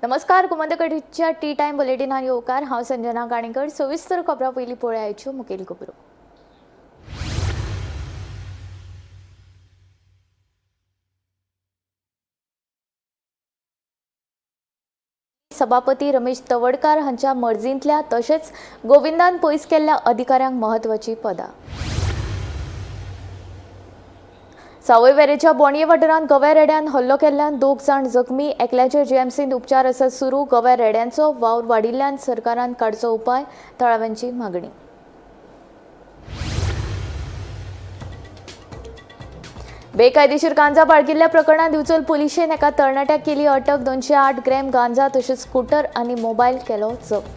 नमस्कार. गोमंतकच्या T time bulletin आणि ओकार हांव संजना गाणेकर. सविस्तर खबरां पयलीं पळोवया आयच्यो मुखेल खबरो. सभापती रमेश तवडकार हांच्या मर्जींतल्या तशेंच गोविंदान पयस केल्ल्या अधिकाऱ्यांक महत्वाची पदां. सावय वेरेंच्या बोणये वाठारांत गव्या रेड्यान हल्लो केल्ल्यान 2 जाण जखमी. एकल्याचे जीएमसींत उपचार आसात सुरू. गव्या रेड्यांचो वावर वाडिल्ल्यान सरकारान काडचो उपाय, थळाव्यांची मागणी. बेकायदेशीर गांजा बाळगिल्ल्या प्रकरणात दिवचल पुलिशेन एका तरणाट्याक केली अटक. 208 ग्रॅम गांजा तशेंच स्कूटर आनी मोबायल केलो जप्त.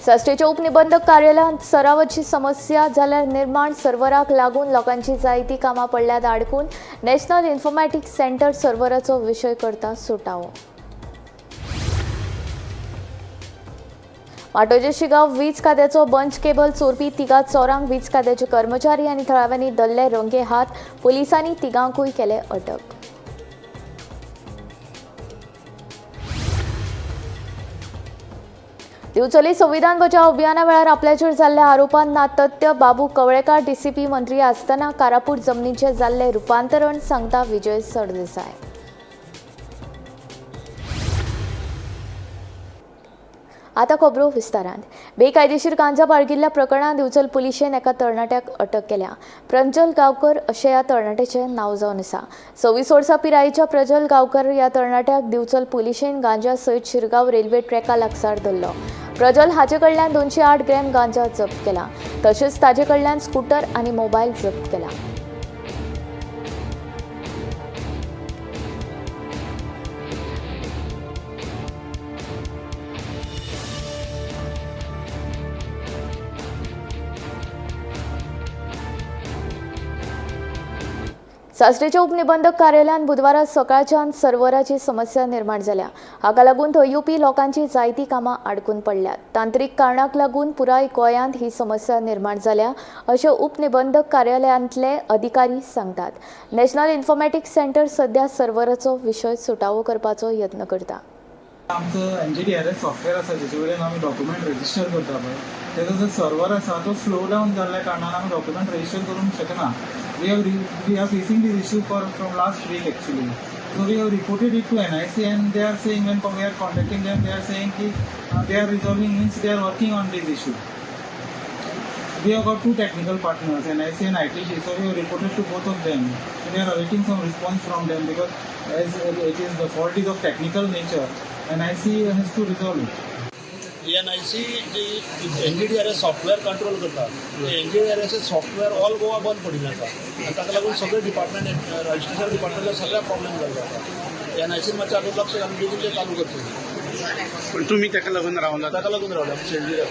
साश्टेच्या उपनिबंधक कार्यालयात सरावाची समस्या जाल्यार निर्माण सर्वराक लागून लोकांची जायती कामां पडल्यात आडकून. नॅशनल इन्फॉर्मॅटिक्स सेंटर सर्वराचो विशय करता सुटावो. माटोजे शिगांव वीज खात्याचो बंच केबल चोरपी तिगा चोरांक वीज खात्याचे कर्मचारी आनी थळाव्यांनी धरले रंगे हात. पुलिसांनी तिगांकूय केले अटक. दिवचली संविधान बचाव अभियाना वेळार आपल्याचेर जाल्ल्या आरोपांत नातत्य. बाबू कवळेकार डीसीपी मंत्री आसतना कारापूर जमनीचें जाल्लें रुपांतरण, सांगता विजय सरदेसाय. आता खबरो विस्तारांत. बेकायदेशीर गांजा बाळगिल्ल्या प्रकरणात दिवचल पुलिशेन एका तरणाट्याक अटक केल्या. प्रज्वल गांवकर अशें ह्या तरणाट्याचें नांव जावन आसा. 26 वर्सां पिरायेच्या प्रज्वल गांवकर ह्या तरणाट्याक दिवचल पुलिशेन गांजा सयत शिरगांव रेल्वे ट्रॅका लागसार धरलो. प्रज्वल हाचे कडल्यान 208 ग्रॅम गांजा जप्त केला. तशेंच ताचे कडल्यान स्कूटर आनी मोबायल जप्त केला. साश्टेच्या उपनिबंधक कार्यालयात बुधवारा सकाळच्यान सर्वराची समस्या निर्माण जाल्या. हाका लागून थंय येवपी लोकांची जायती कामां आडकून पडल्यात. तांत्रीक कारणाक लागून पुराय गोंयांत ही समस्या निर्माण जाल्या अशें उपनिबंधक कार्यालयांतले अधिकारी सांगतात. नॅशनल इन्फॉर्मॅटिक्स सेंटर सध्या सर्वराचो विशय सुटावो करपाचो यत्न करता. आमचं NGDRS सॉफ्टवेअर आसा जेचे वयल्यान आमी डॉक्युमेंट रजिस्टर करता पळय, तेजो जो सर्वर आसा तो स्लो डावन जाल्ल्या कारणान आमी डॉक्युमेंट रजिस्टर करूंक शकना. We are facing this issue from last week actually. So we have reported it to NIC and they are saying when we are contacting them, they are saying that they are resolving, means they are working on this issue. We have got two technical partners, NIC and ITG, so we have reported to both of them. So we are awaiting some response from them because as it is the fault is of technical nature, NIC has to resolve it. NIC जे NGDRS software control करता, NGDRS software all Goa बंद पडिल्लें आसा आनी ताका लागून सगळे department registration डिपार्टमेंटाक सगळ्या प्रॉब्लेम जाल्लो आसा. NIC मातशें आतां लक्ष घालून बेगीन चालू करतली. पण तुम्ही ताका लागून रावला? ताका लागून रावल्या शेंडीर.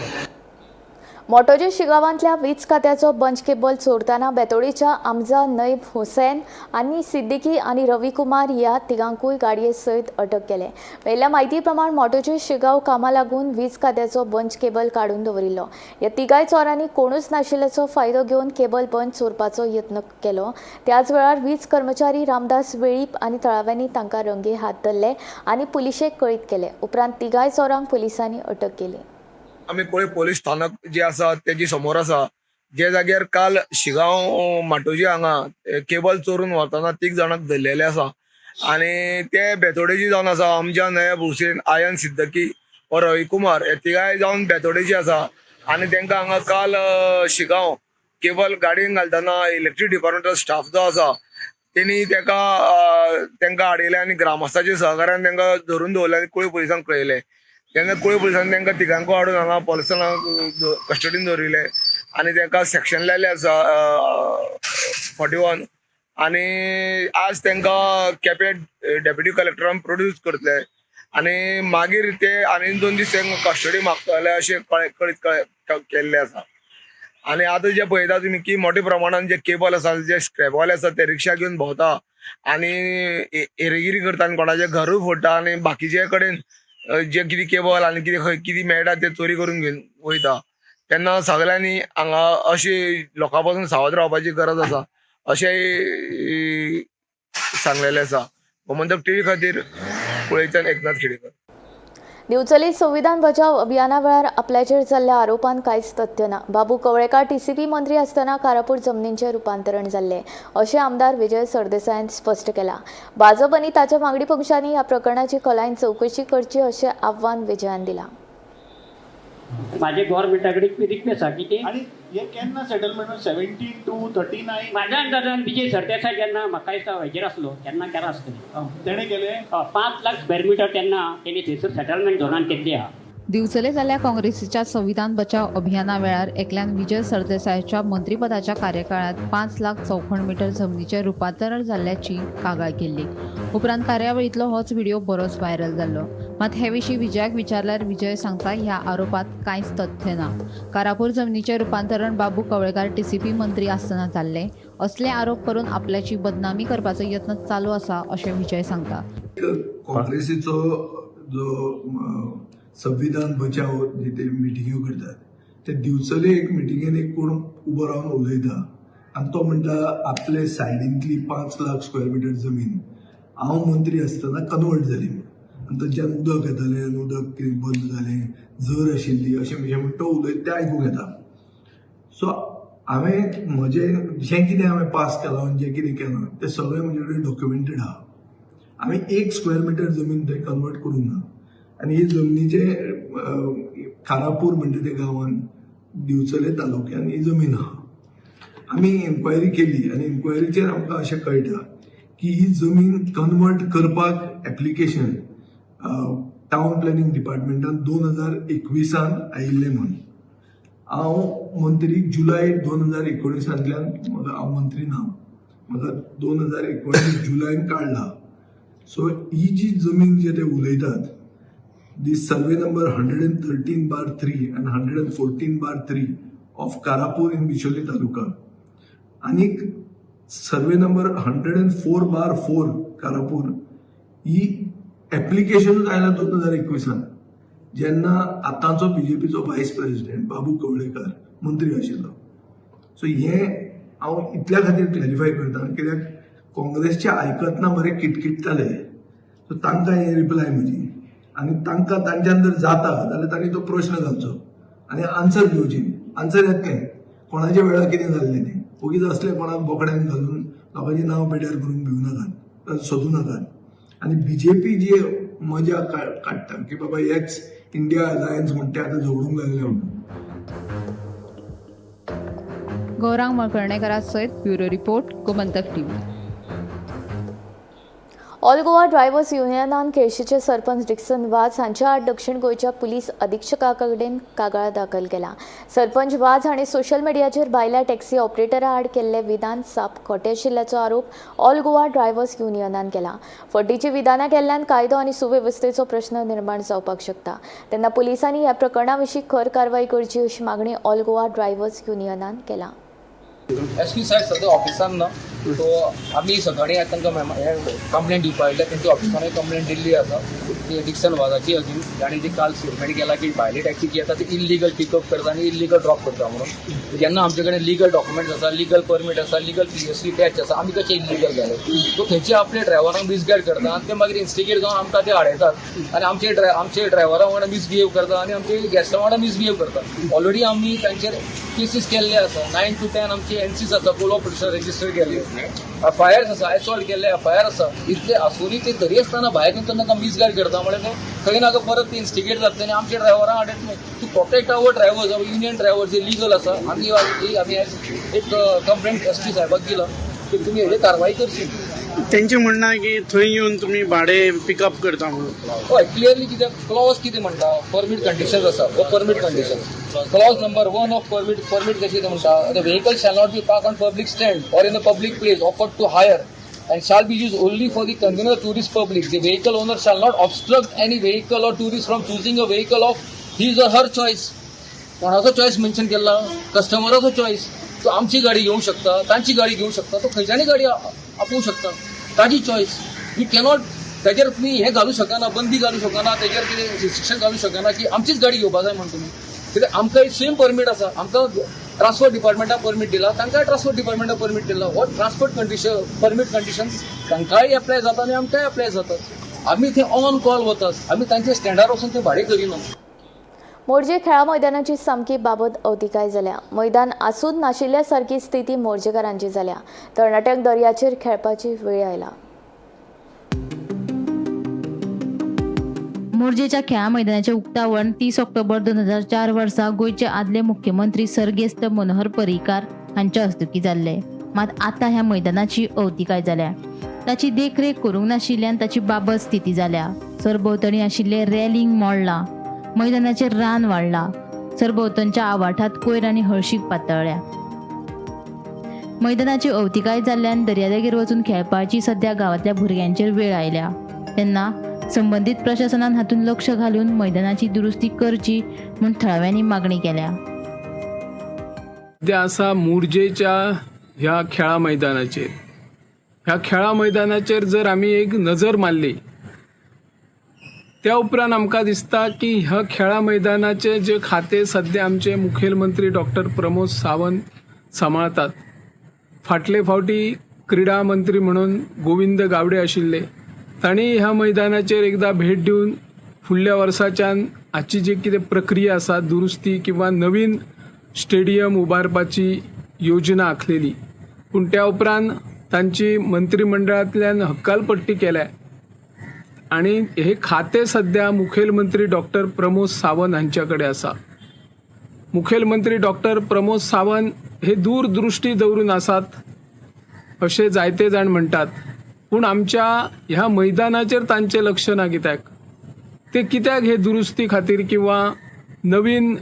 मोटोजे शिगांवांतल्या वीज खात्याचो बंच केबल चोरतना बेतोडीच्या आमजा नैब हुसैन आनी सिद्दीकी आनी रविकुमार ह्या तिगांकूय गाडये सयत अटक केले. मेळिल्ल्या म्हायती प्रमाण मोटोजे शिगांव कामा लागून वीज खात्याचो बंच केबल काडून दवरिल्लो. ह्या तिगाय चोरांनी कोणूच नाशिल्ल्याचो फायदो घेवन केबल बंच चोरपाचो यत्न केलो. त्याच वेळार वीज कर्मचारी रामदास वेळीप आनी थळाव्यांनी तांकां रंगे हात धरले आनी पुलिशेक कळीत केले. उपरांत तिगाय चोरांक पुलिसांनी अटक केली. आम्ही पोलीस स्थानक जे आसा तेजी समोर आसा, जे जाग्यार काल शिगांव माटोजी हांगा केबल चोरून वतना 3 जाणांक धरलेले आसा आणि ते बेतोडेची जावन आसा. आमच्या नयब हुसेन, आयन सिद्दकी व रविकुमार हे तिगाय जावन बेतोडेची आसा आणि तांकां हांगा काल शिगांव केबल गाडयेन घालतना इलेक्ट्रीक डिपार्टमेंटाचो स्टाफ जो आसा तेणी तांकां हाडयले आणि ग्रामस्थांच्या सहकार्यान तांकां धरून दवरले आनी कुळे पुलिसांक कळयले. तेन्ना कुळे पुलिसांनी तांकां तिगांकूय हाडून हांगा पुलिसांक कस्टडीन दवरिले आनी तांकां सेक्शन लायले आसा 41 आनी आज तांकां केपें डेप्युटी कलेक्टरान प्रोड्यूस करतले आनी मागीर ते आनी 2 दीस तांकां कस्टडी मागतले अशें कळीत केल्लें आसा. आनी आतां जे पळयता तुमी की मोठ्या प्रमाणान जे केबल आसा, जे स्क्रॅपवाले आसा ते रिक्षा घेवन भोंवता आनी हेरेगिरी करता आनी कोणाचें घरूय फोडटा आनी बाकीचे कडेन जे कितें केबल आनी कितें मेळटा ते चोरी करून घेवन वयता. तेन्ना सगळ्यांनी हांगा अशी लोकां पासून सावध रावपाची गरज आसा अशेंय सांगलेलें आसा. गोमंतक टीव्ही खातीर पळयच्यान एकनाथ खेडेकर. दिवचली संविधान बचाव अभियाना वेळार आपल्याचेर जाल्ल्या आरोपांत कांयच तथ्य ना. बाबू कवळेकार टीसीपी मंत्री आसतना कारापूर जमनींचें रुपांतरण जाल्लें अशें आमदार विजय सरदेसायान स्पश्ट केलां. भाजप आनी ताच्या वांगडी पक्षांनी ह्या प्रकरणाची खोलायेन चवकशी करची अशें आव्हान विजयान दिलां. माझे गव्हर्नमेंटा कडेन रिक्वेस्ट आसा की ते आणि हे केन्ना सेटलमेंट 17 to 39 माझ्या अंदाजान विजय सरदेसाय जेन्ना म्हाका दिसता हेजेर आसलो तेन्ना केला आसतलें. तेणे केले 5 लाख स्क्वेअर मिटर तेन्ना तेणी थंयसर सेटलमेंट धोरण केल्ली आहा. दिवचले जाल्ल्या काँग्रेसीच्या संविधान बचाव अभियाना वेळार एकल्यान विजय सरदेसायच्या मंत्रिपदाच्या कार्यकाळात 5 लाख चौखण मीटर जमनीचें रुपांतरण जाल्ल्याची कागाळ केल्ली. उपरांत कार्यावळींतलो होच व्हिडिओ बरोच व्हायरल जाल्लो. मात हे विशीं विजयाक विचारल्यार विजय सांगता ह्या आरोपांत कांयच तथ्य ना. कारापूर जमनीचें रुपांतरण बाबू कवळेकार टीसीपी मंत्री आसतना जाल्लें असले आरोप करून आपल्याची बदनामी करपाचो यत्न चालू आसा अशें विजय सांगता. काँग्रेसीचो जो संविधान बचाव जे ते मिटिंग्यो करतात ते दिवचले एक मिटिंगेन एक कोण उबो रावन उलयता आनी तो म्हणटा आपले सायडींतली 5 लाख स्क्वेअर मिटर जमीन हांव मंत्री आसतना कन्वर्ट जाली आनी थंयच्यान उदक येतालें आनी उदक कितें बंद जालें झर आशिल्ली अशें म्हणून तो उलयता तें आयकूंक येता. सो हांवें म्हजें जें कितें हांवें पास केलां जें कितें केलां तें सगळें म्हजे कडेन डॉक्युमेंटेड आहा. हांवें 1 स्क्वेअर मिटर जमीन थंय कन्वर्ट करूंक ना आनी ही जमनीचे कारापूर म्हणटा त्या गांवान दिवचले तालुक्यान ही जमीन आहा. आमी इन्क्वायरी केली आनी इन्क्वायरीचेर आमकां अशें कळटा की ही जमीन कन्वर्ट करपाक एप्लिकेशन टावन प्लॅनिंग डिपार्टमेंटान 2021 आयिल्लें म्हण. हांव मंत्री जुलय 2019 हांव मंत्री ना, म्हाका 2019 जुलयान काडला. सो ही जी जमीन जे ते उलयतात the survey number 113/3 and 114/3 of Karapur in Bicholi Taluka आणि सर्वे नंबर 104/4 Karapur ही एप्लिकेशनूच आयला 2021 जेन्ना आतांचो बीजेपीचो व्हायस प्रेसिडेंट बाबू कवळेकार मंत्री आशिल्लो. सो हे हांव इतल्या खातीर क्लॅरिफाय करता कित्याक काँग्रेसचे आयकतना बरे किटकिटताले. सो तांकां हे रिप्लाय म्हजी आनी तांकां तांच्यान जर जाता जाल्यार तांणी तो प्रश्न घालचो आनी आन्सर दिवची. आन्सर येतलें कोणाच्या वेळार कितें जाल्लें तें. उगीच असलें कोणाक बोकड्यान घालून लोकांची नांव पेड्यार करून भिवू नाकात, सोदू नाकात. आनी बीजेपी जी मजा काडटा की बाबा हेच इंडिया अलायन्स म्हणटा आतां झगडूंक लागले म्हणून. गौरांग मळकर्णेकारा सयत bureau report Gomantak TV. All Goa drivers युनियनान केळशीचे सरपंच डिक्सन वाझ हांच्या आड दक्षिण गोंयच्या पुलीस अधीक्षका कडेन कागाळ दाखल केला. सरपंच वाझ हांणी सोशल मिडियाचेर भायल्या टॅक्सी ऑपरेटरा आड केल्ले विधान साप खोटे आशिल्ल्याचो आरोप ऑल गोवा ड्रायव्हर्स युनियनान केला. फड्डीची विधानां केल्ल्यान कायदो आनी सुवेवस्थेचो प्रश्न निर्माण जावपाक शकता. तेन्ना पुलिसांनी ह्या प्रकरणा विशीं खर कारवाय करची अशी मागणी ऑल गोवा ड्रायव्हर्स युनियनान केला. एसपी साहेब सद्या ऑफिसान ना, सो आमी सकाळीं तांकां कंप्लेंट दिवपाक आयिल्ले. तेंच्या ऑफिसान कंप्लेंट दिल्ली आसा ती डिक्सन वाझाची अगेन्स्ट. तांणी ती काल स्टेटमेंट केला की भायली टॅक्सी जी येता ती इल्लिगल पिकअप करता आनी इल्लिगल ड्रॉप करता म्हणून. जेन्ना आमचे कडेन लिगल डॉक्युमेंट्स आसा, लिगल परमीट आसा, लिगल PSC टॅच आसा, आमी कशें इल्लिगल जाले. सो थंयचे आपले ड्रायव्हरांक मिसगायड करता आनी ते मागीर इन्स्टिगेट जावन आमकां ते आडयतात आनी आमचे ड्रायव्हरा वांगडा मिसबिहेव करता आनी आमचे गॅस्टा वांगडा मिसबिहेव करता. ऑलरेडी आमी तांचेर केसीस केल्ले आसा. 9 to 10 आमचे NCs आसा, पोलो पिटिशन रजिस्टर केल्ले, FIRs आसा, एसॉल्ट केल्ले FIR आसा. इतले आसूनय ते तरी आसतना भायर तांकां मिसगायड करता म्हळ्यार ते खंय नाका परत ते इन्स्टिगेट जाता आनी आमचे ड्रायव्हरांक आडयता. To protect our drivers, our union drivers जे लिगल आसा, आमी एक कंप्लेंट SP साहेबाक दिला की तुमी हेजे कारवाई करची. त्यांचे म्हणणं आहे की थंय येऊन तुम्ही भाडे पिकअप करता म्हणून. हय, क्लियरली कित्याक क्लॉज कितें म्हणटा, परमीट कंडिशन्स आसा वो permit condition. Clause number 1 of permit कशें ते म्हणटा, the vehicle shall not be park on public stand or in the public place offered to hire and shall be used only for the convenience of tourist public. The vehicle owner shall not obstruct any vehicle or tourist from choosing a vehicle of his or her choice. कोणाचो choice mention केला, कस्टमराचो choice. तो आमची गाडी घेवंक शकता, तांची गाडी घेवंक शकता, तो खंयच्यानी गाडी आपोवंक शकता, ताची चॉईस. यू कॅनॉट ताचेर तुमी हें घालूंक शकना, बंदी घालूंक शकना, ताचेर कितें रिस्ट्रिक्शन घालूंक शकना की आमचीच गाडी घेवपा जाय म्हणून तुमी. कित्याक आमकां सेम परमीट आसा, आमकां ट्रान्सपोर्ट डिपार्टमेंटाक परमीट दिला, तांकांय ट्रान्सपोर्ट डिपार्टमेंटाक परमीट दिला. हो ट्रान्सपोर्ट परमीट कंडिशन तांकांय एप्लाय जाता आनी आमकांय एप्लाय जातात. आमी थंय ऑन कॉल वतात, आमी तांचे स्टँडार वचून ते भाडे करिना. मोरजे खेळा मैदानाची सामकी बाबत अवतिकाय जाल्या. मैदान आसून नाशिल्ल्या सारकी स्थिती मोरजेकारांची जाल्या. तरणाट्यांक दर्याचेर खेळपाची वेळ आयला. मोरजेच्या खेळा मैदानाचे उक्तावण 30 ऑक्टोबर 2004 वर्सा गोयचे आदले मुख्यमंत्री सर्गेस्त मनोहर पर्रीकार हांच्या हस्तुकी जाल्ले. मात आता ह्या मैदानाची अवतिकाय जाल्या. ताची देखरेख करूंक नाशिल्ल्यान ताची बाबत स्थिती जाल्या. सरभोंवतणी आशिल्ले रॅलिंग मोडला, मैदानाचेर रान वाडला, सरभोंवतणच्या आवाठांत कोयर आनी हळशीक पातळ्ळ्या. मैदानाची अवतिकाय जाल्ल्यान दर्यादेगेर वचून खेळपाची सध्या गांवांतल्या भुरग्यांचेर वेळ आयल्या. तेन्ना संबंधीत प्रशासनान हातून लक्ष घालून मैदानाची दुरुस्ती करची म्हूण थळाव्यांनी मागणी केल्या. सध्या आसा मोरजेच्या ह्या खेळा मैदानाचेर जर आमी एक नजर मारली, त्या उपरांत आमकां दिसता की ह्या खेळा मैदानाचे जे खातें सध्या आमचे मुखेलमंत्री डॉक्टर प्रमोद सावंत सांबाळतात. फाटले फावटी क्रीडा मंत्री म्हणून गोविंद गावडे आशिल्ले, तांणी ह्या मैदानाचेर एकदा भेट दिवन फुडल्या वर्साच्यान हाची जी कितें प्रक्रिया आसा दुरुस्ती किंवा नवीन स्टेडियम उबारपाची योजना आखलेली, पूण त्या उपरांत तांची मंत्रिमंडळांतल्यान हक्कालपट्टी केल्या आणि हे खातें सध्या मुखेलमंत्री डॉक्टर प्रमोद सावंत हांच्या कडेन आसा. मुखेलमंत्री डॉक्टर प्रमोद सावंत हे दूरदृश्टी दवरून आसात अशें जायते जाण म्हणटात, पूण आमच्या ह्या मैदानाचेर तांचें लक्ष ना. ते कित्याक हे दुरुस्ती खातीर किंवा नवीन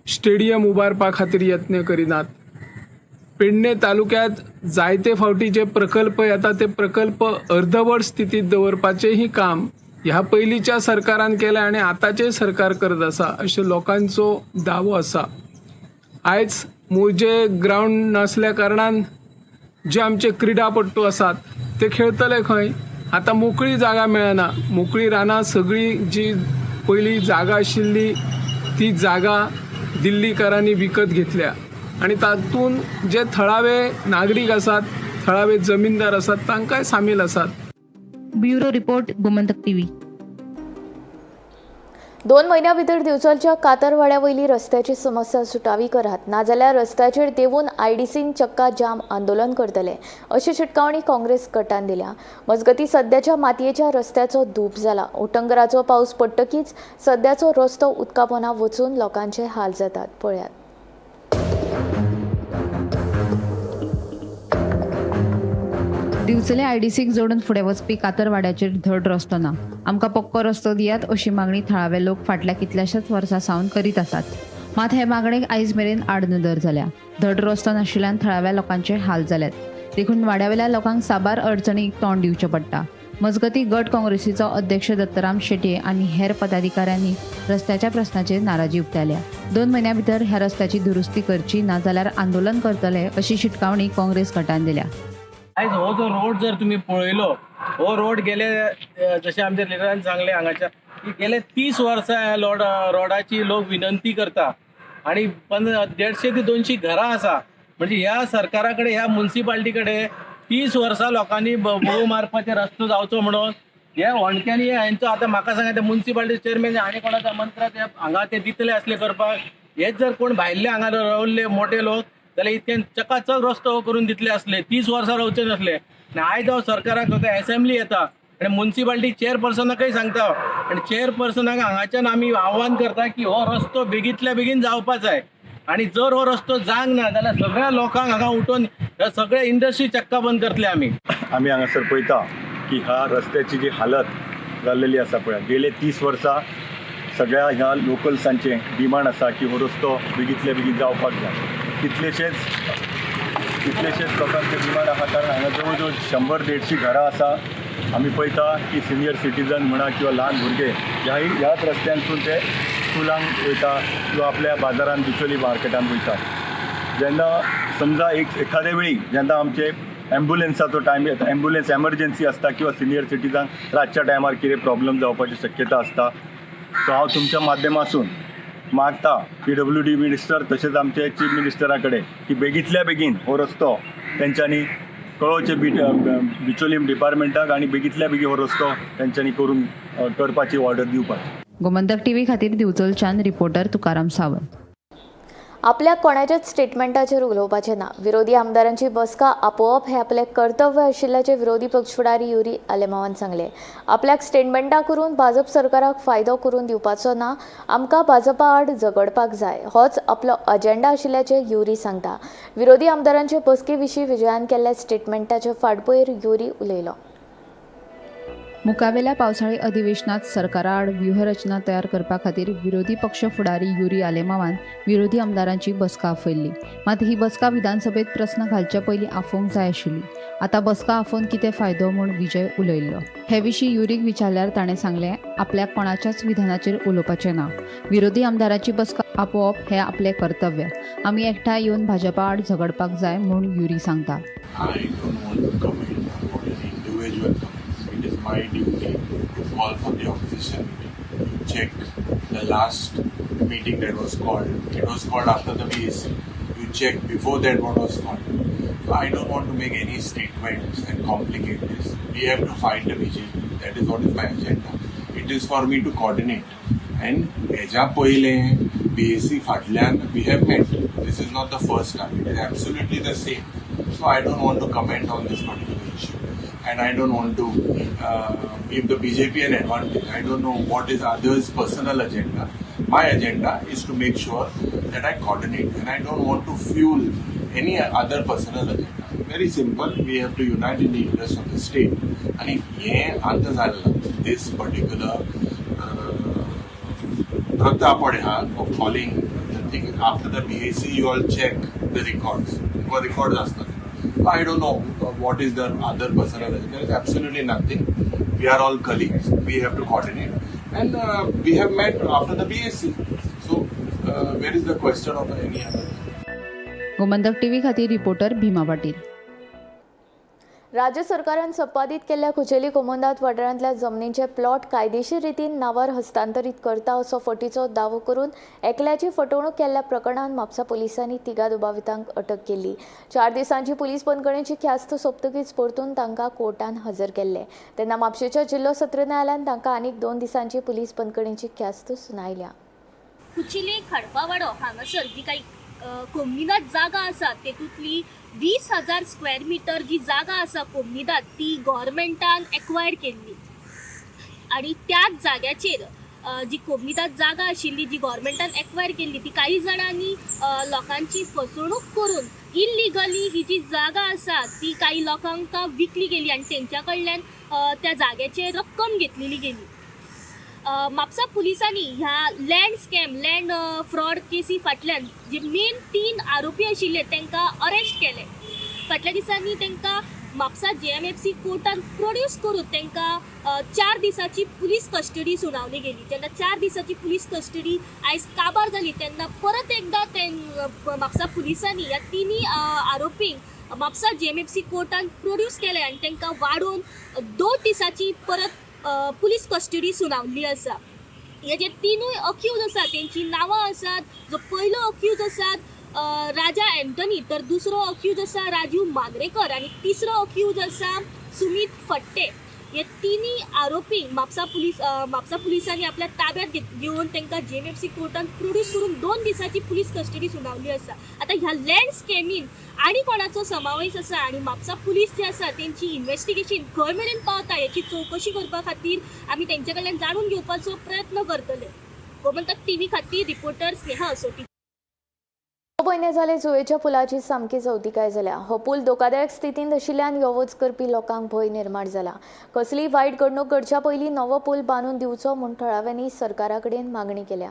स्टेडियम उबारपा खातीर यत्न करिनात. पेडणे तालुक्यांत जायते फावटी जे प्रकल्प येता ते प्रकल्प अर्धवट स्थितीत दवरपाचेंही काम ह्या पयलींच्या सरकारान केलें आनी आतांचें सरकार करत आसा अशें लोकांचो दावो आसा. आयज मोरजे ग्रावंड नासल्या कारणान जे आमचे क्रिडापट्टू आसात ते खेळतले खंय. आतां मोकळी जागा मेळना. मोकळी रानां सगळी जी पयली जागा आशिल्ली ती जागा दिल्लीकारांनी विकत घेतल्या आणि तातूंत जे थळावे नागरीक आसात, थळावे जमीनदार आसात तांकांय सामील आसात. Bureau report Gomantak TV. 2 म्हयन्या भितर दिवचलच्या कातरवाड्या वयली रस्त्याची समस्या सुटावी करात, नाजाल्यार रस्त्याचेर देवून आयडीसीन चक्का जाम आंदोलन करतले अशी शिटकावणी काँग्रेस गटान दिल्या. मजगती सध्याच्या मातयेच्या रस्त्याचो धूप जाला. उटंगराचो पावस पडटकीच सध्याचो रस्तो उदका पोंदा वचून लोकांचे हाल जातात. पळयात. दिवचले आयडीसीक जोडून फुडें वचपी कातरवाड्याचेर धड रस्तो ना. आमकां पक्को रस्तो दियात अशी मागणी थळावे लोक फाटल्या कितल्याशाच वर्सां सावन करीत आसात. मात हे मागणेक आयज मेरेन आडनदर जाल्या. धड रस्तो नाशिल्ल्यान थळाव्या लोकांचे हाल जाल्यात. देखून वाड्यावेल्या लोकांक साबार अडचणीक तोंड दिवचें पडटा. मजगती गट काँग्रेसीचो अध्यक्ष दत्तराम शेटये आनी हेर पदाधिकाऱ्यांनी रस्त्याच्या प्रस्नाचेर नाराजी उक्तायल्या. 2 म्हयन्या भितर ह्या रस्त्याची दुरुस्ती करची, नाजाल्यार आंदोलन करतले अशी शिटकावणी काँग्रेस गटान दिल्या. आयज हो जो रोड जर तुम्ही पळयलो, हो रोड गेले जशें आमच्या लिडरान सांगले हांगाच्या की गेले 30 वर्सां ह्या रोडाची लोक विनंती करता आणि 150 ते 200 घरां आसा. म्हणजे ह्या सरकारा कडेन, ह्या म्युन्सिपाल्टी कडेन 30 वर्सां लोकांनी बोव मारपाचे रस्तो जावचो म्हणून हे होणक्यांनी हांचो आतां म्हाका सांगा ते म्युन्सिपाल्टी चेअरमॅन आनी कोणाचा मंत्र ते हांगा ते दितले असले करपाक. हेच जर कोण भायले हांगा रावल्ले मोठे लोक जाल्यार इतकें चकाचक रस्तो करून दितले असले, 30 वर्सां रावचे नासले. आनी आयज हांव सरकाराक असेंब्ली येता आनी म्युन्सिपाल्टी चेअरपर्सनाकय सांगता आनी चेअरपर्सनाक हांगाच्यान आमी आव्हान करता की हो रस्तो बेगींतल्या बेगीन जावपा जाय. आणि जर हो रस्तो जावंक ना जाल्यार सगळ्या लोकांक हांगा उठोवन सगळे इंडस्ट्री चक्का बंद करतले आमी. आमी हांगासर पळयता की ह्या रस्त्याची जी हालत जाल्लेली आसा पळय, गेले 30 वर्सां सगळ्या ह्या लोकल्सांचे डिमांड आसा की हो रस्तो बेगींतल्या बेगीन जावपाक जाय. कितलेशेच लोकांचे डिमांड आसा कारण हांगा जवळ जवळ 100-150 घरां आसा. आमी पळयता की सिनियर सिटीजन म्हणा किंवा ल्हान भुरगे ह्याच रस्त्यांतून ते स्कुलांक वयता किंवा आपल्या बाजारांत बिचोली मार्केटांत वयता. जेन्ना समजा एखादे वेळी जेन्ना आमचे ॲम्ब्युलन्साचो टायम येता, ॲम्ब्युलन्स एमर्जन्सी आसता किंवा सिनियर सिटीजन रातच्या टायमार कितें प्रॉब्लम जावपाची शक्यता आसता. सो हांव तुमच्या माध्यमातून मागता PWD मिनिस्टर तसेच आमचे चीफ मिनिस्टरा कडेन की बेगींतल्या बेगीन हो रस्तो तेंच्यांनी कळोवचे बिचोलीम डिपार्टमेंटाक आनी बेगींतल्या बेगीन हो रस्तो तेंच्यांनी करून करपाची ऑर्डर दिवपाची. गोमंतक टीव्ही खातीर दिवचलच्यान रिपोर्टर तुकाराम सावंत. आपल्या कोणाच्याच स्टेटमेंटाचेर उलोवपाचें ना. विरोधी आमदारांची बसका आपोवप हें आपलें कर्तव्य आशिल्ल्याचें विरोधी पक्ष फुडारी युरी आलेमावान सांगलें. आपल्याक स्टेटमेंटां करून भाजप सरकाराक फायदो करून दिवपाचो ना. आमकां भाजपा आड झगडपाक जाय होच आपलो अजेंडा आशिल्ल्याचें युरी सांगता. विरोधी आमदारांचे बसके विशीं विजयान केल्ल्या स्टेटमेंटाचे फाटभुंयेर युरी उलयलो. मुखावेल्या पावसाळी अधिवेशनात सरकारा आड व्यूहरचना तयार करपा खातीर विरोधी पक्ष फुडारी युरी आलेमावान विरोधी आमदारांची बसका आफयल्ली. मात ही बसका विधानसभेत प्रस्न घालच्या पयलीं आफोवंक जाय आशिल्ली. आतां बसका आफोवन कितें फायदो म्हूण विजय उलयल्लो. हे विशीं युरीक विचारल्यार ताणें सांगलें आपल्याक कोणाच्याच विधानाचेर उलोवपाचें ना. विरोधी आमदारांची बसका आपोवप हें आपलें कर्तव्य. आमी एकठांय येवन भाजपा आड झगडपाक जाय म्हूण युरी सांगता. It is my duty to call for the opposition meeting, to check the last meeting that was called. It was called after the BAC. You check before that what was called. So I don't want to make any statements and complicate this. We have to fight the BJP. That is what is my agenda. It is for me to coordinate. And heja paile BAC fatlan we have met. This is not the first time. It is absolutely the same. So I don't want to comment on this particular issue. And I don't want to give the BJP an advantage. I don't know what is others' personal agenda. My agenda is to make sure that I coordinate, and I don't want to fuel any other personal agenda. Very simple. We have to unite in the interest of the state. And if this particular of calling the thing after the BAC, you all check the records. Because records are stuck. I don't know what is the other personal agenda. There is absolutely nothing. We are all colleagues. We have to coordinate. And we have met after the BAC. So, where is the question of any other? Gomantak TV खातीर reporter Bhima Patil. राज्य सरकारान संपादीत केल्ल्या कुचेली कोमुंदात वाठारांतल्या जमनींचे plot कायदेशीर रितीन नांवार हस्तांतरीत करता असो फटीचो दावो करून एकल्याची फटवणूक केल्ल्या प्रकरणात म्हापसा पोलिसांनी तिगा दुबावितांक अटक केली. 4 दिसांची पुलीस बंदखणीची ख्यास्त सोंपतकीच परतून तांकां कोर्टान हजर केल्ले. तेन्ना म्हापशेच्या जिल्लो सत्र न्यायालयान तांकां आनीक 2 दिसांची पुलीस बंदखणीची ख्यास्त सुनायल्या. कुचिले खडपावाडो हांगासर जी काही कोमनिदाद जागा आसा तेतूंतली 20,000 स्क्वेअर मिटर जी जागा आसा कोमनिदाद ती गव्हर्मेंटान एक्वायर केल्ली आणि त्याच जाग्याचेर जी कोमनिदाद जागा आशिल्ली जी गव्हर्मेंटान एक्वायर केल्ली ती काही जाणांनी लोकांची फसवणूक करून इल्लिगली ही जी जागा आसा ती काही लोकांक विकली गेली आणि तेंच्या कडल्यान त्या जाग्याचेर रक्कम घेतलेली गेली. म्हापसा पुलिसांनी ह्या लँड स्कॅम लँड फ्रॉड केसी फाटल्यान जे मेन 3 आरोपी आशिल्ले तांकां अरेस्ट केले. फाटल्या दिसांनी तांकां म्हापसा JMFC कोर्टान प्रोड्यूस करून तांकां 4 दिसांची पुलीस कस्टडी सुनावली गेली. जेन्ना 4 दिसांची पुलीस कस्टडी आयज काबार जाली तेन्ना परत एकदा म्हापसा पुलिसांनी ह्या 3 आरोपींक म्हापसा JMFC कोर्टान प्रोड्यूस केले आनी तांकां वाडोवन 2 दिसांची परत पुलीस कस्टडी सुनावली आसा. हे जे 3 अक्यूज आसा तेंची नांवां आसात. जो पयलो अक्यूज आसा राजा एंटनी, तर दुसरो अक्यूज आसा राजीव मांद्रेकर आणि तिसरो अक्यूज आसा सुमित फट्टे. हे 3 आरोपी म्हापसा पुलिसांनी आपल्या ताब्यात घेवन तांकां JMFC कोर्टान प्रोड्यूस करून 2 दिसांची पुलीस कस्टडी सुनावली आसा. आता ह्या लँड स्कॅमीन आनी कोणाचो समावेश आसा आणि म्हापसा पुलीस जे आसा तेंची इन्व्हेस्टिगेशन खंय मेरेन पावता याची चौकशी करपा खातीर आमी तेंचे कडल्यान जाणून घेवपाचो प्रयत्न करतले. गोमंतक टीव्ही खातीर रिपोर्टर स्नेहा असोटी. 2 म्हयने जाले जुवेच्या पुलाची सामकी चवथिकाय जाल्या. हो पूल धोकादायक स्थितींत आशिल्ल्यान यो वच करपी लोकांक भंय निर्माण जाला. कसलीय वायट घडणूक घडच्या पयलीं नवो पूल बांदून दिवचो म्हूण थळाव्यांनी सरकारा कडेन मागणी केल्या.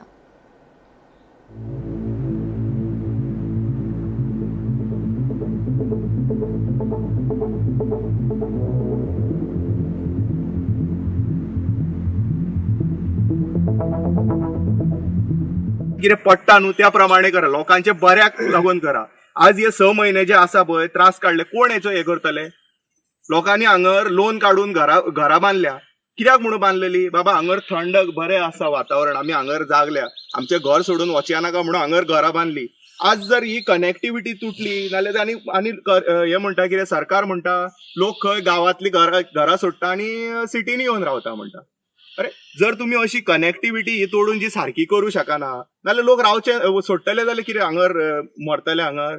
कितें पडटा न्हू त्या प्रमाणे करा. लोकांचे बऱ्याक लागून करा. आज हे 6 म्हयने जे आसा पळय त्रास काडले कोण हेचो हे करतले. लोकांनी हांगर लोन काडून घरा बांदल्या. कित्याक म्हणून बांदलेली बाबा हांगर थंड बरें आसा वातावरण आमी हांगर जागल्या आमचें घर सोडून वचया नाका म्हणून हांगर घरां बांदली आज जर ही कनेक्टिविटी तुटली नाल्यार आनी आनी हे म्हणटा कितें सरकार म्हणटा लोक खंय गांवांतली घरां सोडटा आनी सिटीनी येवन रावता म्हणटा अरे जर तुम्ही अशी कनेक्टिविटी ही तोडून जी सारकी करू शकना नाल्यार लोक रावचे सोडटले जाल्यार कितें हांगर मरतले हांगर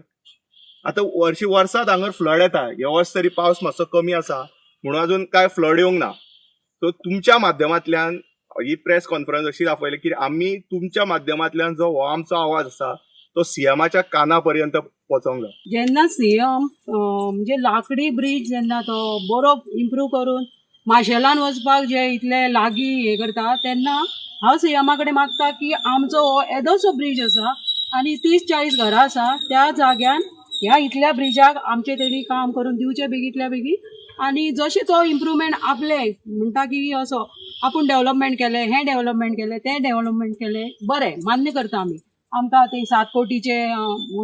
आतां वर्सांत हांगर फ्लड येता हे वर्स तरी पावस मातसो कमी आसा म्हणून अजून काय फ्लड येवंक ना सो तुमच्या माध्यमांतल्यान ही प्रेस कॉन्फरन्स अशी दाखयली की आमी तुमच्या माध्यमांतल्यान जो हो आमचो आवाज आसा तो सीएमाच्या काना पर्यंत पोचोंक जाय. जेन्ना सीएम म्हणजे लाकडी ब्रिज जेन्ना तो बरो इम्प्रूव करून माशेलान वचपाक जे इतले लागीं हे करता तेन्ना हांव सीएमा कडेन मागता की आमचो हो येदोसो ब्रिज आसा आनी 30-40 घरां आसा त्या जाग्यान ह्या इतल्या ब्रिजाक आमचे तेणी काम करून दिवचे बेगीतल्या बेगीन आनी जशें तो इम्प्रुवमेंट आपले म्हणटा की असो आपूण डेव्हलपमेंट केलें हें डेव्हलपमेंट केलें तें डेव्हलपमेंट केलें बरें मान्य करता आमी आमकां ते 7 कोटीचे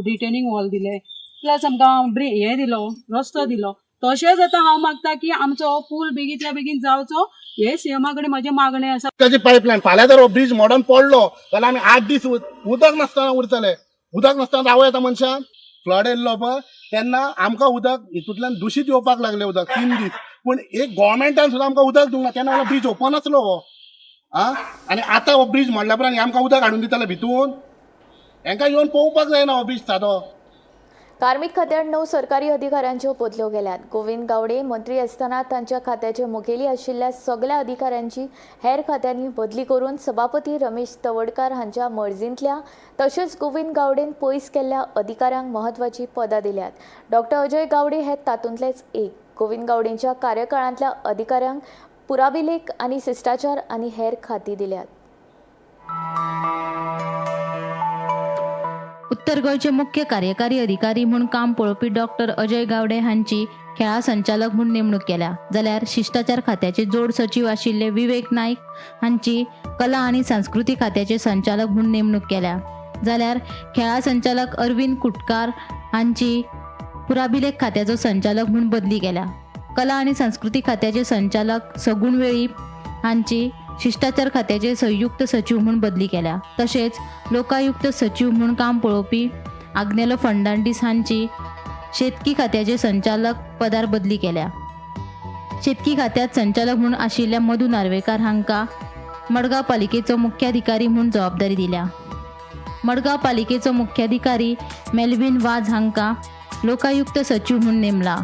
रिटेनिंग वॉल दिले प्लस आमकां हे दिलो रस्तो दिलो तशेंच आतां हांव मागता की आमचो पूल बेगीतल्या बेगीन जावचो हे सीएमा कडेन म्हजें मागणें आसा. ताची पायपलायन फाल्यां जर हो ब्रिज मॉडर्न पडलो जाल्यार आमी 8 दीस उदक नासतना उरतले उदक नासतना रावं येता मनशान फ्लड येयल्लो पळय तेन्ना आमकां उदक हितूंतल्यान दूशीत येवपाक लागलें उदक 3 दीस पूण एक गोवोरमेंटान सुद्दां आमकां उदक दिवंक ना तेन्ना ब्रिज ओपन आसलो हो आनी आतां हो ब्रिज म्हणल्या उपरांत आमकां उदक हाडून दितले भितून हांकां येवन पळोवपाक जायना हो ब्रिज सादो. कार्मिक खात्यात 9 सरकारी अधिकाऱ्यांच्यो बदल्यो गेल्यात. गोविंद गावडे मंत्री असताना तांच्या खात्याचे मुखेली आशिल्ल्या सगळ्या अधिकाऱ्यांची हेर खात्यांनी बदली करून सभापती रमेश तवडकार हांच्या मर्जींतल्या तशेंच गोविंद गावडेन पयस केल्ल्या अधिकाऱ्यांक महत्वाची पदां दिल्यात. डॉक्टर अजय गावडे हे तातूंतलेच एक. गोविंद गावडेंच्या कार्यकाळांतल्या अधिकाऱ्यांक पुराविलेख आनी शिश्टाचार आनी हेर खाती दिल्यात. उत्तर गोंयचे मुख्य कार्यकारी अधिकारी म्हणून काम पळोवपी डॉक्टर अजय गावडे हांची खेळा संचालक म्हणून नेमणूक केल्या जाल्यार शिश्टाचार खात्याचे जोड सचिव आशिल्ले विवेक नाईक हांची कला आनी संस्कृती खात्याचे संचालक म्हणून नेमणूक केल्या जाल्यार खेळा संचालक अरविंद कुटकार हांची पुराभिलेख खात्याचो संचालक म्हणून बदली केल्या. कला आनी संस्कृती खात्याचे संचालक सगुण वेळीप हांची शिष्टाचार खात्याचे संयुक्त सचिव म्हणून बदली केल्या. तसेच लोकायुक्त सचिव म्हणून काम पळोवपी आग्नेलो फर्नांडीस हांची शेतकी खात्याचे संचालक पदार बदली केल्या. शेतकी खात्यात संचालक म्हणून आशिल्ल्या मधू नार्वेकार हांकां मडगांव पालिकेचो मुख्याधिकारी म्हणून जबाबदारी दिल्या. मडगांव पालिकेचो मुख्याधिकारी मेल्विन वाज हांकां लोकायुक्त सचिव म्हणून नेमला.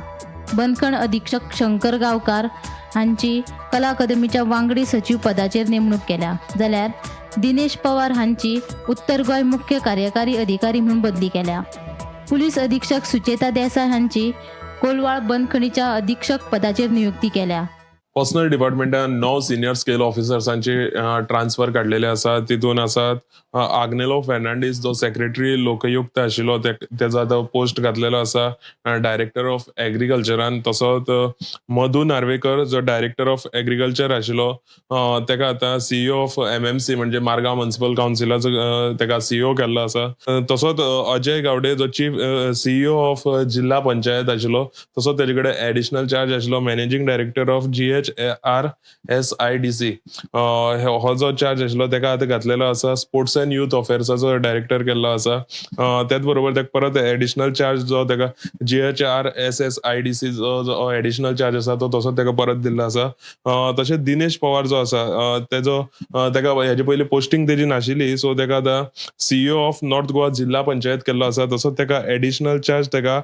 बंदखण अधीक्षक शंकर गांवकार हांची कला अकादमीच्या वांगडी सचिव पदाचेर नेमणूक केल्या जाल्यार दिनेश पवार हांची उत्तर गोंय मुख्य कार्यकारी अधिकारी म्हणून बदली केल्या. पुलीस अधीक्षक सुचेता देसाय हांची कोलवाळ बंदखणीच्या अधीक्षक पदाचेर नियुक्ती केल्या. पर्सनल डिपार्टमेंटान 9 सिनियर स्केल ऑफिसर्सांचे ट्रान्सफर काडलेले आसा. तितून आसात आग्नेलो फर्नांडीस जो सेक्रेटरी लोकयुक्त आशिल्लो तेजो आतां पोस्ट घातलेलो आसा डायरेक्टर ऑफ एग्रीकल्चरान. तसोच मधू नार्वेकर जो डायरेक्टर ऑफ एग्रीकल्चर आशिल्लो तेका आतां सीईओ ऑफ MMC म्हणजे मारगांव म्युनिसिपल कावन्सिलाचो तेका सीईओ केल्लो आसा. तसोच अजय गावडे जो चीफ सीईओ ऑफ जिल्हा पंचायत आशिल्लो तसोच तेजे कडेन एडिशनल चार्ज आशिल्लो मॅनेजिंग डायरेक्टर ऑफ GHRSIDC हो जो चार्ज आशिल्लो तेका आतां घातलेलो आसा. स्पोर्ट्स अँड यूथ अफेअर्साचो डायरेक्टर केल्लो आसा. त्याच बरोबर तेका परत एडिशनल चार्ज जो तेका GHRSSIDC जो एडिशनल चार्ज आसा तो तसोच तेका परत दिल्लो आसा. तशेंच दिनेश पवार जो आसा तेजो तेका हेजे पयलीं पोस्टिंग तेजी नाशिल्ली सो तेका आतां सीईओ ऑफ नॉर्थ गोवा जिल्हा पंचायत केल्लो आसा. तसोच तेका एडिशनल चार्ज तेका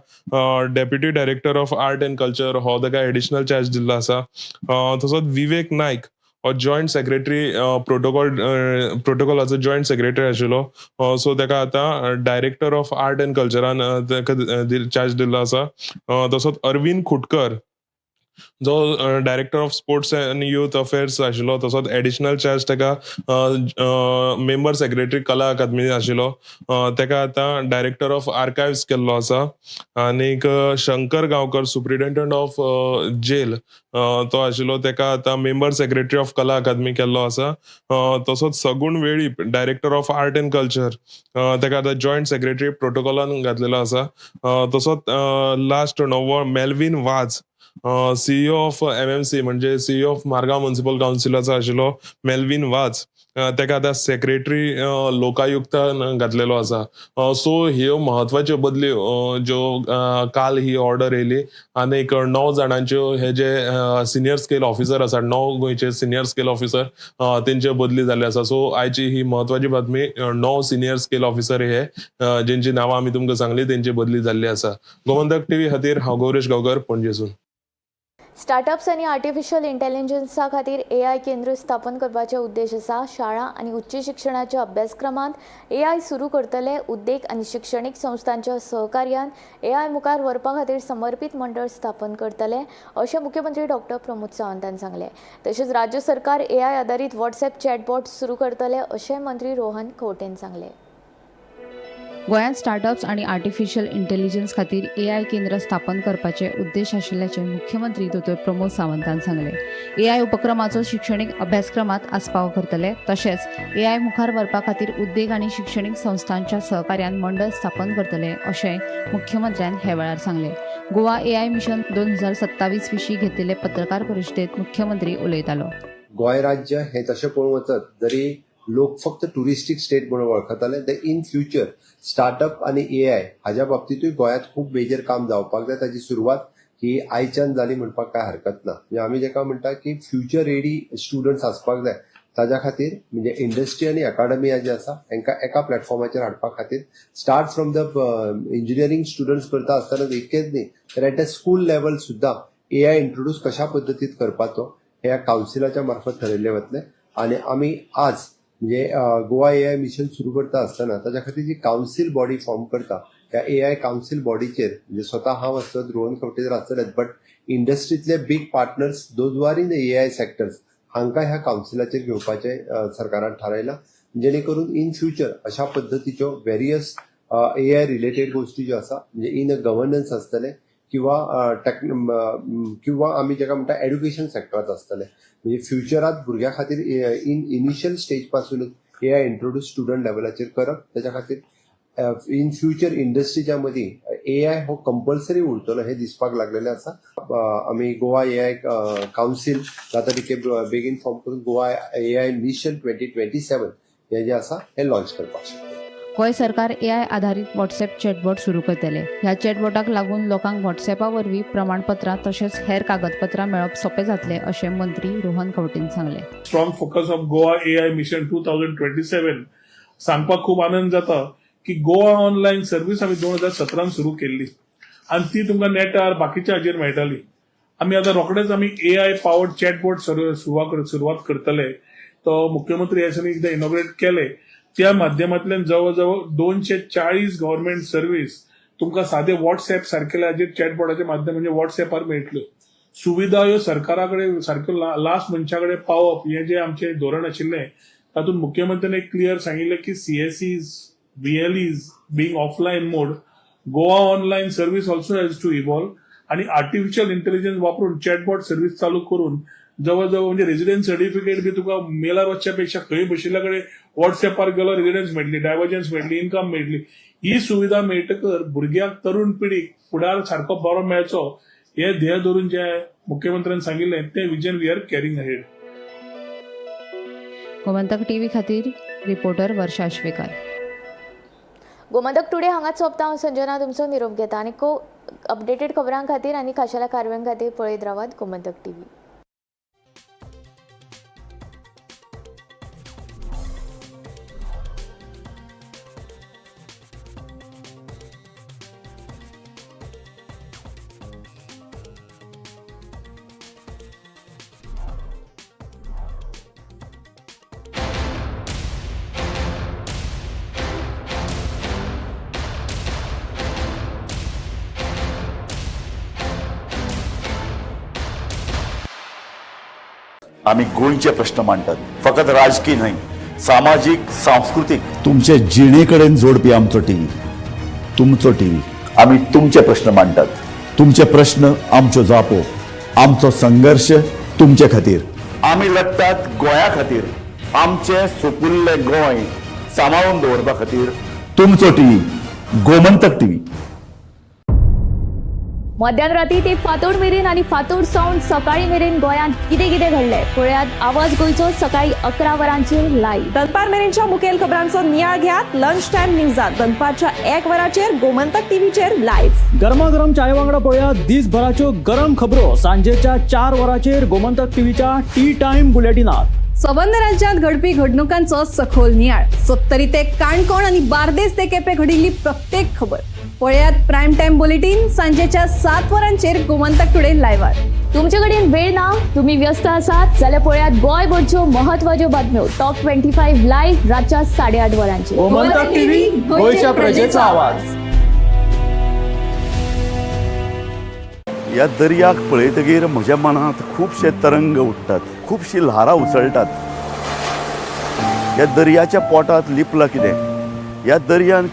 deputy director of art end culture हो तेका एडिशनल चार्ज दिल्लो आसा. तसोच विवेक नाईक हो जॉयंट सेक्रेटरी प्रोटोकॉलाचो जॉयंट सेक्रेटरी आशिल्लो सो तेका आतां डायरेक्टर ऑफ आर्ट एंड कल्चरान तेका चार्ज दिल्लो आसा. तसोच अरविंद खुटकर जो director of sports and youth affairs आशिल्लो तसोच एडिशनल चार्ज तेका मेंबर सेक्रेटरी कला अकादमी आशिल्लो तेका आतां डायरेक्टर ऑफ आर्कायव्स केल्लो आसा. आनीक Shankar Gaonkar superintendent of jail तो आशिल्लो तेका आतां मेंबर सेक्रेटरी ऑफ कला अकादमी केल्लो आसा. तसोच सगुण Velip director of art end culture तेका आतां जॉयंट सेक्रेटरी प्रोटोकॉलान घातलेलो आसा. तसोच लास्ट नवो मेल्विन वाज CEO ऑफ MMC म्हणजे CEO ऑफ मारगांव म्युनिसिपल काउन्सिलाचो आशिल्लो मेल्विन वाज ताका आतां सेक्रेटरी लोकायुक्तान घातलेलो आसा. सो ह्यो म्हत्वाच्यो बदल्यो ज्यो काल ही ऑर्डर येयली आनी 9 जाणांच्यो हे जे सिनियर स्केल ऑफिसर आसा 9 गोंयचे सिनियर स्केल ऑफिसर तेंच्यो बदली जाल्ले आसा. सो आयची ही म्हत्वाची बातमी. 9 सिनियर स्केल ऑफिसर हे जेंची नांवां आमी तुमकां सांगली तेंची बदली जाल्ली आसा. गोमंतक टीव्ही खातीर हांव गौरेश गांवकर पणजेसून. स्टार्टअप्स आणि आर्टिफिशियल इंटेलिजन्सा खातीर AI केंद्र स्थापन करपाचे उद्देश आसा. शाळा आणि उच्च शिक्षणाच्या अभ्यासक्रमांत AI सुरू करतले. उद्देग आणि शैक्षणिक संस्थांच्या सहकार्यान AI मुखार व्हरपा खातीर समर्पित मंडळ स्थापन करतले अशें मुख्यमंत्री डॉक्टर प्रमोद सावंतान सांगले. तशेंच राज्य सरकार AI आधारित WhatsApp चॅटबॉट सुरू करतले अशें मंत्री रोहन खंवटेन सांगले. गोंयांत स्टार्टअप्स आणि आर्टिफिशियल इंटेलिजन्स खातीर AI केंद्र स्थापन करपाचे उद्देश आशिल्ल्याचे मुख्यमंत्री दोतोर प्रमोद सावंतान सांगले. AI उपक्रमाचो शिक्षणीक अभ्यासक्रमांत आस्पाव करतले. तशेंच AI मुखार व्हरपा खातीर उद्देग आनी शिक्षणीक संस्थांच्या सहकार्यान मंडळ स्थापन करतले अशें मुख्यमंत्र्यान हे वेळार सांगले. गोवा AI मिशन 2027 विशीं घेतिल्ले पत्रकार परिशदेंत मुख्यमंत्री उलयतालो. गोंय राज्य हे तशें पळोवंक वचत जरी लोक फक्त टुरिस्टीक स्टेट म्हणून वळखताले ते इन फ्युचर स्टार्टअप आणि AI हाच्या बाबतीतूय गोंयांत खूब मेजर काम जावपाक जाय. ताची सुरवात ही आयच्यान जाली म्हणपाक काय हरकत ना. म्हणजे आमी जेका म्हणटा की फ्युचर रेडी स्टुडंट्स आसपाक जाय ताज्या खातीर म्हणजे इंडस्ट्री आनी अकाडमिया जे आसा हांकां एका प्लॅटफॉर्माचेर हाडपा खातीर start from the engineering students करता आसतना इतकेंच न्ही तर एट द स्कूल लेवल सुद्दां AI इंट्रोड्यूस कशा पद्दतीत करपाचो हे कावन्सिलाच्या मार्फत ठरयल्ले वतले. आनी आमी आज म्हणजे गोवा AI मिशन सुरू करता आसतना ताच्या खातीर जी कावन्सील बॉडी फॉर्म करता त्या AI कावन्सील बॉडीचेर म्हणजे स्वता हांव आसत रोहन खंवटे जर आसतलेच बट इंडस्ट्रीतले big partners those are in the AI sectors हांकां ह्या कावन्सिलाचेर घेवपाचे सरकारान थारायला. जेणे करून इन फ्युचर अशा पद्दतीच्यो वेरियस AI रिलेटेड गोष्टी ज्यो आसा म्हणजे इन अ गव्हर्नन्स आसतले किंवा आमी जेका म्हणटा एड्युकेशन सेक्टरांत आसतले. म्हणजे फ्युचरांत भुरग्यां खातीर इन इनिशियल स्टेज पासूनच AI इंट्रोड्यूस स्टुडंट लेवलाचेर करप. त्याच्या खातीर इन फ्युचर इंडस्ट्रीच्या मदीं AI हो कंपल्सरी उरतलो हे दिसपाक लागलेले आसा. आमी गोवा AI कावन्सील जाता तितके बेगीन फॉर्म करून गोवा AI मिशन 2027 हे जे आसा हे लॉन्च करपाक. गोंय सरकार AI आधारित WhatsApp चॅटबॉट सुरू करतले. ह्या चॅटबॉटाक लागून लोकांक WhatsAppा वरवीं प्रमाणपत्रां तशेंच हेर कागदपत्रां मेळप सोपें जातलें अशें मंत्री रोहन खंवटेन सांगले. Strong focus of Goa AI mission 2027 सांगपाक खूब आनंद जाता की गोवा ऑनलायन सर्व्हिस आमी 2017 सुरू केल्ली आनी ती तुमकां नेटार बाकीच्या हाजेर मेळटाली. आमी आतां रोखडेच आमी AI पावर्ड चॅटबॉट सुरवात करतले. तो मुख्यमंत्री ह्या दिसांनी एकदां इनॉग्रेट केले. त्या माध्यमांतल्यान जवळ 240 गव्हर्नमेंट सर्व्हिस तुमकां सादे WhatsApp सारकेल्या हाजेर चॅटबॉटाच्या माध्यम म्हणजे WhatsAppar मेळटल्यो. सुविधा ह्यो सरकारा कडेन सारक्यो लास्ट मनशा कडेन पावप हे जे आमचे धोरण आशिल्लें तातूंत मुख्यमंत्र्यान एक क्लियर सांगिल्लें की CSEs, VLEs being offline mode, Goa online service also has to evolve आणि आर्टिफिशियल इंटेलिजन्स वापरून चॅटबॉट सर्व्हिस चालू करून जवळ म्हणजे रेसिडेंस सर्टिफिकेट बी तुका मेलार वचच्या पेक्षा खंय बशिल्ल्या कडेन WhatsAppar गेलो रेसिडेंस मेळटली, डायव्हर्जन्स मेळटली, इन्कम मेळटली. ही सुविधा मेळटकर भुरग्याक तरुण पिढीक फुडार सारको बरो मेळचो हे ध्येय धरून जे मुख्यमंत्र्यान सांगिल्लें ते vision we are carrying ahead. Gomantak TV खातीर रिपोर्टर वर्षा आश्वेकर. गोमंतक टुडे हांगाच सोंपता. हांव संजना तुमचो निरोप घेता आनी अपडेटेड खबरां खातीर आनी खाशेल्या कारवां खातीर पळयत रावात गोमंतक टीव्ही. आम्ही गोंयचे प्रश्न मांडटात. फकत राजकीय न्हय, सामाजिक सांस्कृतिक तुमचे जिणेकडेन जोडपी आमचो टीव्ही. तुमचो टीव्ही. आम्ही तुमचे प्रश्न मांडटात. तुमचे प्रश्न आमच्यो जापो. आमचो संघर्ष तुमचे खातीर. आम्ही लढटात गोंया खातीर. आमचे सोपुल्ले गोंय सांबाळून दवरपा खातीर. तुमचो टीव्ही गोमंतक टीव्ही. मध्यराती ते फातोड मेरेन आणि फातोड सावन सकाळी मेरेन गोंयांत कितें कितें घडलें पळयात आवाज गोंयचो सकाळी 11 वरांचेर लायव्ह. दनपार मेरेनच्या मुखेल खबरांचो नियाळ घेयात लंच टायम न्यूजात दनपारच्या 1 वराचेर गोमंतक टीव्हीचेर लायव्ह. गरमागरम चाय वांगडा पळयात दिसभराच्यो गरम खबरो सांजेच्या 4 वराचेर गोमंतक टीव्हीच्या टी टाइम बुलेटिनात. संबंध राज्यांत घडपी घडणुकांचो सखोल नियाळ 70 ते काणकोण आणि बार्देस ते केपें घडिल्ली प्रत्येक खबर पळयात प्रायम टाइम बुलेटिन सांजेच्या 7 वरांचेर गोमंतक टुडे लायव्हार. तुमचे कडेन वेळ ना, तुम्ही व्यस्त आसात जाल्यार पळयात गोंयभरच्यो म्हत्वाच्यो बातम्यो टॉप 25 लायव्ह रातच्या 8:30 वरांचेर. गोमंतक टीव्ही गोंयच्या प्रजेचो आवाज. या दर्याक पळयतकीर म्हज्या मनांत खुबशे तरंग उठतात, खुबशी ल्हारां उसळटात. या दर्याच्या पोटांत लिपलां कितें? या दर्यान